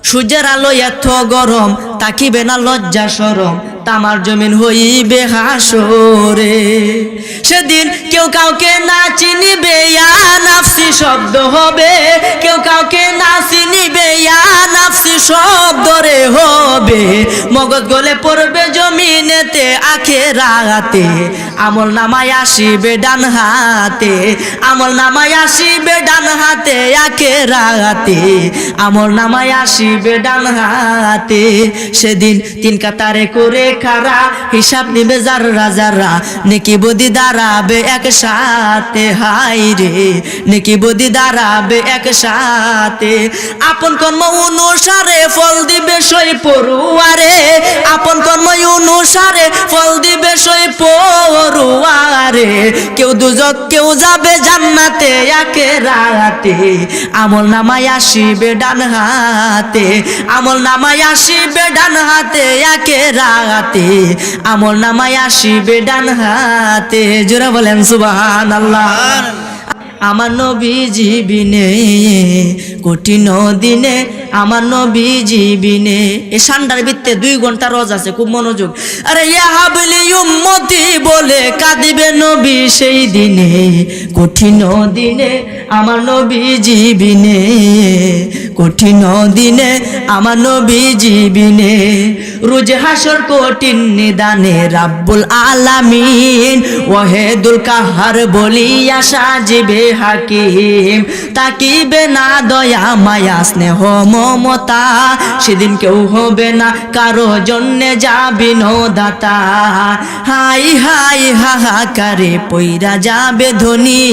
সূর্যের আলো এত গরম, তাকিবে না লজ্জা শরম, তামার জমিন হইবে হাসরে। সেদিন কেউ কাউকে না চিনিবে, ইয়া নাফসি শব্দ হবে। কেউ কাউকে না চিনিবে, ইয়া নাফসি শব্দ রে হবে। মগজ গলে পড়বে জমিনেতে আখেরাতে, আমল নামায় আসিবে ডান হাতে, আমল নামায় আসিবে ডান হাতে, আখেরাতে আমল নামায় আসিবে ডান হাতে। সেদিন তিন কাতারে করে খারা, হিসাব নিবে যারা যারা, নেকি বদি দাঁড়াবে একসাথে। হাই রে নেকি বদি দাঁড়াবে একসাথে। আপন কর্ম অনুসারে ফল দিবে সই পড়ুয়ারে, আপন কর্ম অনুসারে ফল দিবে সই পড়ুয়ারে। কেউ দুজক কেউ যাবে জান্নাতে আখেরাতে, আমল নামায় আসিবে ডান হাতে, আমল নামায় আসিবে ডান হাতে আখেরাতে, আমল নামায় আসিবে ডান হাতে। জোরে বলেন সুবহানাল্লাহ। আমার নবীজি বিনে কঠিন দিনে, আমার নবীজি বিনে। এই সান্ডার ভিত্তে 2 ঘন্টা রোজ আছে, খুব মনোযোগ। আরে ইয়া হাবলি উম্মতি বলে কাঁদিবে নবী সেই দিনে, কঠিন দিনে আমার নবীজি বিনে, কঠিন দিনে আমার নবীজি বিনে। রোজ হাসর কঠিন নিদানে রাব্বুল আলামিন ওয়াহিদুল কাহার বলিয়া সাজিবে হাকিম। তাকিবে না দয়া মায়া স্নেহ মমতা, সেদিন কেউ হবে না কারো জন্যে যাবি দাতা। হাই হাই হাহাকারে পইরা যাবে ধনী,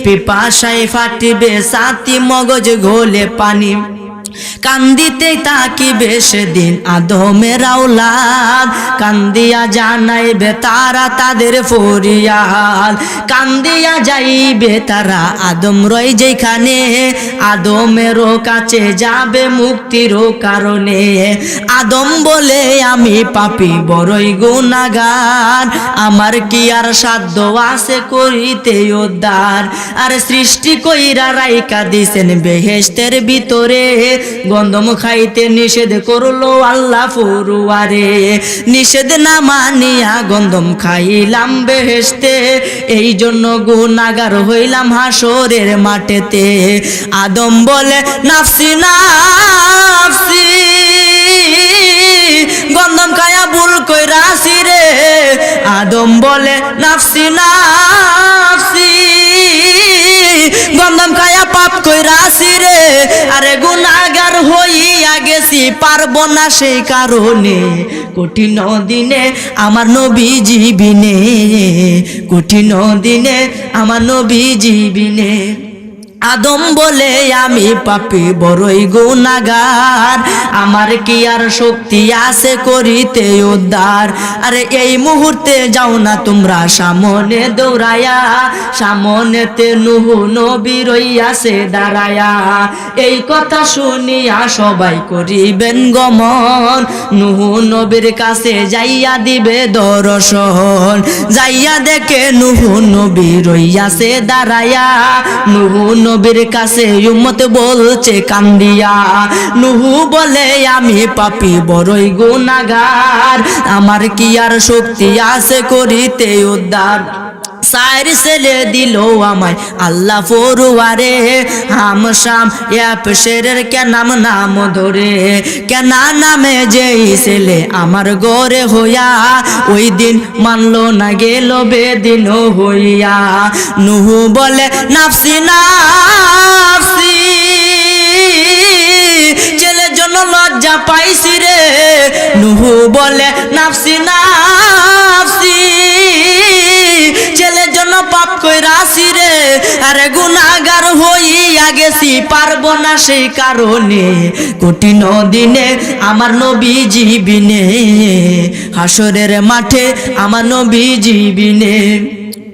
পিপাসায় ফাটিবে সাথী মগজ গোলে পানি। কান্দিতে তাকিবে সেদিন আদমের আওলাদ, কান্দিয়া জানাইবে তারা তাদের ফরিয়াদ। কান্দিয়া যাইবে তারা আদম রয় যেখানে, আদমেরও কাছে যাবে মুক্তির কারণে। আদম বলে আমি পাপী বড়ই গুনাহগার, আমার কি আর সাধ্য আছে করিতে উদ্ধার। আর সৃষ্টি কইরা রাইকা দিছেন বেহেশতের ভিতরে, গন্ধম খাইতে নিষেধ করলো আল্লাহ ফুরুয়ারে। নিষেধ না মানিয়া গন্ধম খাইলাম বেহেশতে, এই জন্য গুনাহগার হইলাম হাসরের মাঠেতে। আদম বলে নাফসি নাফসি, গন্ধম খায়া ভুল কইরাছি রে। আদম বলে নাফসি নাফসি, গন্ধম খায়া পাপ কইরাছি রে। আরে গুনাহগার হইয়া গেছি পারবো না সেই কারণে, কঠিন দিনে আমার নবীজি বিনে, কঠিন দিনে আমার নবীজি বিনে। আদম বলে আমি পাপী বড়ই গুনাহগার, আমার কি আর শক্তি আছে করিতে উদ্ধার। আরে এই মুহূর্তে যাও না তোমরা সামনে দৌড়ায়া, সামনেতে নূহ নবী রইয়াছে দাঁড়ায়া। এই কথা শুনিয়া সবাই করিবেন গমন, নূহ নবীর কাছে যাইয়া দিবে দর্শন। যাইয়া দেখে নূহ নবী রইয়াছে দাঁড়ায়া, নূহ নবীর কাছে উম্মত বলছে কান্দিয়া। নূহ বলে আমি পাপী বড়ই গুনাহগার, আমার কি আর শক্তি আছে করিতে উদ্ধার। সাইর ছেলে দিল আমায় আল্লাহ ফরুয়ারে, হামশাম ইয়াপশেরের কেনাম নাম ধরে। কেনা নামে যেই ছেলে আমার গরে হইয়া, ওই দিন মানলো না গেল বেদিন হইয়া। নূহ বলে নাফসি নাফসি, ছেলের জন্য লজ্জা পাইছি রে। নূহ বলে নাফসি নাফসি, ছেলের জন্য পাপ কইরাছি রে। আরে গুনাহগার হইয়া গেছি পারবো না সেই কারণে, কঠিন দিনে আমার নবীজি বিনে, হাসরের মাঠে আমার নবীজি বিনে।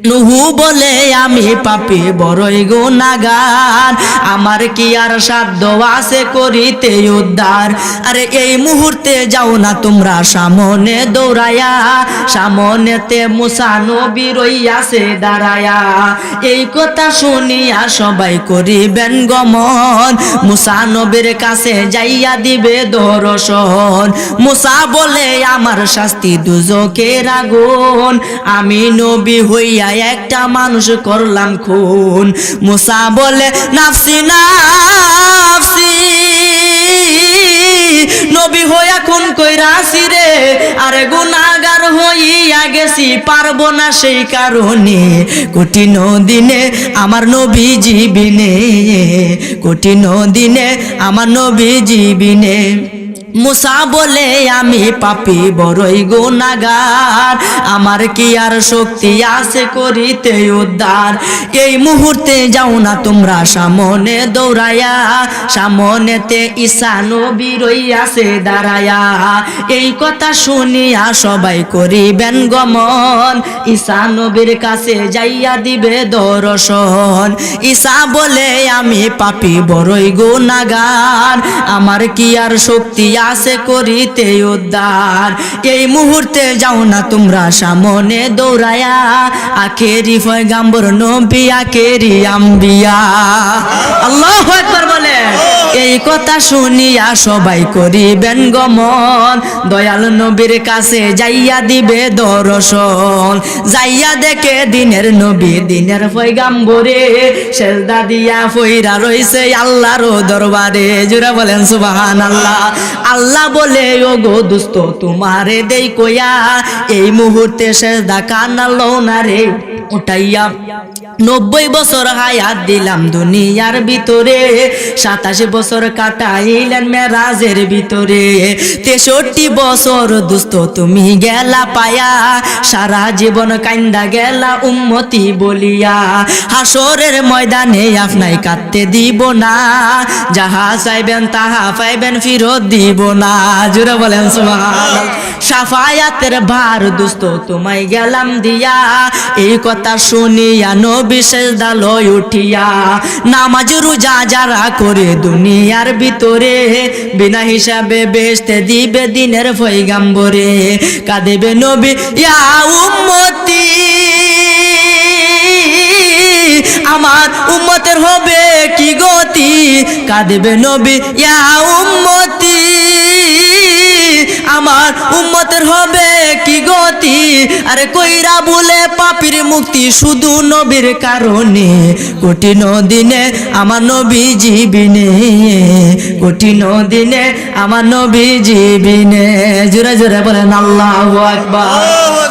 নুহু বলে আমি পাপী বড়ই গুনাহগার, আমার কি আর সাধ্য আছে করিতে উদ্ধার। আরে এই মুহূর্তে যাও না তোমরা সামনে দৌড়ায়া, সামনেতে মুসা নবী রইয়াছে দাঁড়ায়া। এই কথা শুনিয়া সবাই করিবেন গমন, মুসা নবীর কাছে যাইয়া দিবে দর্শন। মুসা বলে আমার শাস্তি দুজকের আগুন, আমি নবী হইয়া একটা মানুষ করলাম খুন। মুসা বলে নাফসি নাফসি, নবী হইয়া খুন কইরাছি রে, আরে গুনাহগার হইয়া গেছি পারবো না সেই কারণে, কঠিন দিনে আমার নবী জীবিনে, কঠিন দিনে আমার নবী জীবিনে। মুসা বলে আমি পাপী বড়ই গুনাহগার, আমার কি আর শক্তি আছে করিতে উদ্ধার। এই মুহূর্তে যাও না তোমরা সামনে দৌড়ায়া, সামনেতে ঈসা নবী রইয়াছে দাঁড়ায়া। এই কথা শুনিয়া সবাই করিবেন গমন, ঈসা নবীর কাছে যাইয়া দিবে দর্শন। ঈসা বলে আমি পাপী বড়ই গুনাহগার, আমার কি আর শক্তি আছে করিতে উদ্ধার। এই মুহূর্তে যাও না তোমরা সামনে দৌড়ায়া, আখেরি পয়গাম্বর নবী আখেরি আম্বিয়া। আল্লাহু আকবার বলে। এই কথা শুনিয়া সবাই করিবেন গমন, দয়াল নবীর কাছে যাইয়া দিবে দর্শন। যাইয়া দেখে দিনের নবী দিনের পয়গাম্বরে, সেজদা দিয়া ফইরা রইছে আল্লাহর দরবারে। জোরে বলেন সুবহানাল্লাহ। আল্লাহ বলে ও গো দোস্ত তোমারে দেই কইয়া, এই মুহূর্তে সেজদা কানালো না রে উঠাইয়া। 90 বছর হায়াত দিলাম দুনিয়ার ভিতরে, 27 বছর কাটাইলেন মেরাজের ভিতরে। 63 বছর দোস্ত তুমি গেলা পায়া, সারা জীবন কান্দা গেলা উম্মতি বলিয়া। হাসরের ময়দানে আপনাই কাঁদতে দিব না, যাহা চাইবেন তাহা পাইবেন ফিরত দিব না। জোরে বলেন সুবহানাল্লাহ। শাফায়াতের ভার দোস্ত তোমায় গেলাম দিয়া, এই কথা শুনিয়া নবী সেজদা লয় উঠিয়া। নামাজ রোজা যারা করে দুনিয়ার ভিতরে, বিনা হিসাবে বেহেশতে দিবে দিনের পয়গাম্বরে। কাঁদিবে নবী ইয়া উম্মতি, আমার উম্মতের হবে কি গতি। কাঁদিবে নবী ইয়া উম্মতি, আমার উম্মতের হবে কি গতি। আরে কইরা বলে পাপীর মুক্তি শুধু নবীর কারণে, কঠিন দিনে আমার নবী জীবিনে, কঠিন দিনে আমার নবী জীবিনে। জোরে জোরে বলেন আল্লাহু আকবার।